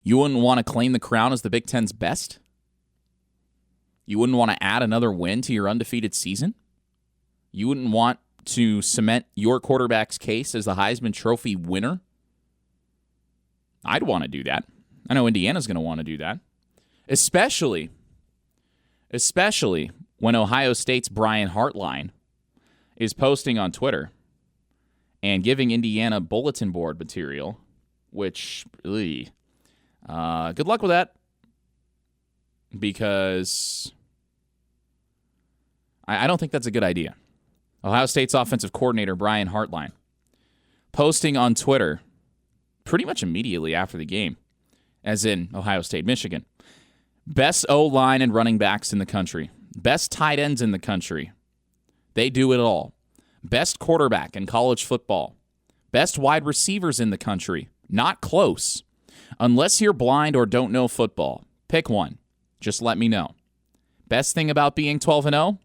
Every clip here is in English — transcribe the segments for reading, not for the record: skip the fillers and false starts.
You wouldn't want to claim the crown as the Big Ten's best? You wouldn't want to add another win to your undefeated season? You wouldn't want to cement your quarterback's case as the Heisman Trophy winner? I'd want to do that. I know Indiana's going to want to do that. Especially when Ohio State's Brian Hartline is posting on Twitter and giving Indiana bulletin board material, which, good luck with that, because I don't think that's a good idea. Ohio State's offensive coordinator, Brian Hartline, posting on Twitter pretty much immediately after the game, as in Ohio State, Michigan. Best O-line and running backs in the country. Best tight ends in the country. They do it all. Best quarterback in college football. Best wide receivers in the country. Not close. Unless you're blind or don't know football, pick one. Just let me know. Best thing about being 12-0?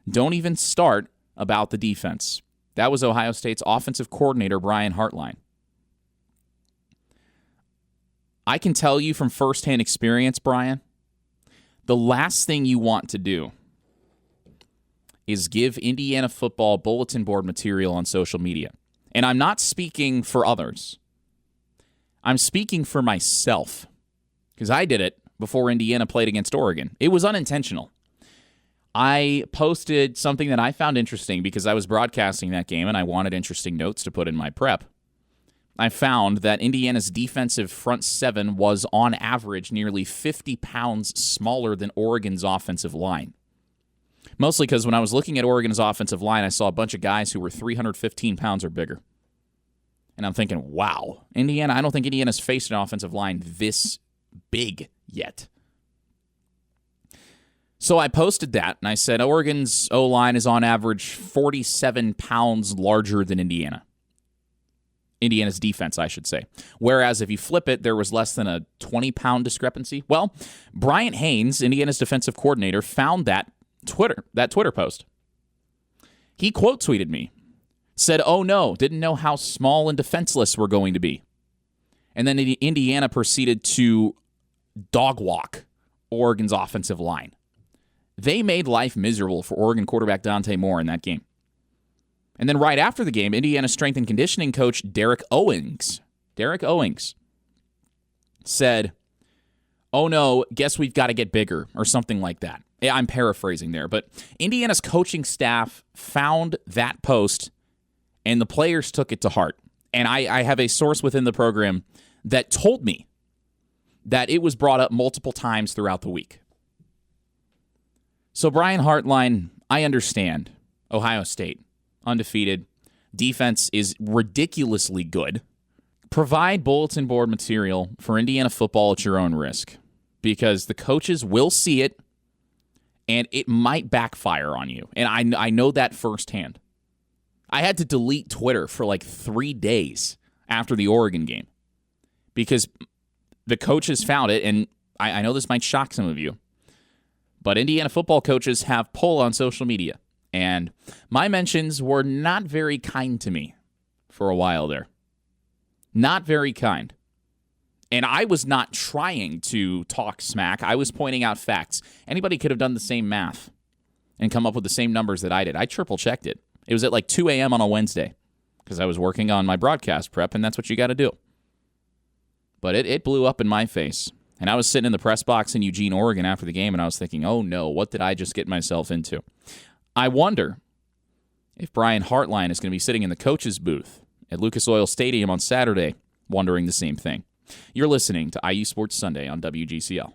Don't even start about the defense. That was Ohio State's offensive coordinator, Brian Hartline. I can tell you from firsthand experience, Brian, the last thing you want to do is give Indiana football bulletin board material on social media. And I'm not speaking for others. I'm speaking for myself, because I did it before Indiana played against Oregon. It was unintentional. I posted something that I found interesting because I was broadcasting that game and I wanted interesting notes to put in my prep. I found that Indiana's defensive front seven was, on average, nearly 50 pounds smaller than Oregon's offensive line. Mostly because when I was looking at Oregon's offensive line, I saw a bunch of guys who were 315 pounds or bigger. And I'm thinking, wow, Indiana, I don't think Indiana's faced an offensive line this big yet. So I posted that, and I said Oregon's O-line is on average 47 pounds larger than Indiana. Indiana's defense, I should say. Whereas if you flip it, there was less than a 20-pound discrepancy. Well, Bryant Haynes, Indiana's defensive coordinator, found that Twitter post. He quote tweeted me, said, "Oh no, didn't know how small and defenseless we're going to be." And then Indiana proceeded to dog walk Oregon's offensive line. They made life miserable for Oregon quarterback Dante Moore in that game. And then right after the game, Indiana strength and conditioning coach Derek Owings said, "Oh no, guess we've got to get bigger," or something like that. I'm paraphrasing there, but Indiana's coaching staff found that post and the players took it to heart. And I have a source within the program that told me that it was brought up multiple times throughout the week. So Brian Hartline, I understand. Ohio State, undefeated. Defense is ridiculously good. Provide bulletin board material for Indiana football at your own risk, because the coaches will see it, and it might backfire on you. And I know that firsthand. I had to delete Twitter for like 3 days after the Oregon game because the coaches found it, and I know this might shock some of you, but Indiana football coaches have pull on social media, and my mentions were not very kind to me for a while there. Not very kind. And I was not trying to talk smack. I was pointing out facts. Anybody could have done the same math and come up with the same numbers that I did. I triple-checked it. It was at like 2 a.m. on a Wednesday because I was working on my broadcast prep, and that's what you got to do. But it blew up in my face. And I was sitting in the press box in Eugene, Oregon after the game, and I was thinking, oh no, what did I just get myself into? I wonder if Brian Hartline is going to be sitting in the coach's booth at Lucas Oil Stadium on Saturday wondering the same thing. You're listening to IU Sports Sunday on WGCL.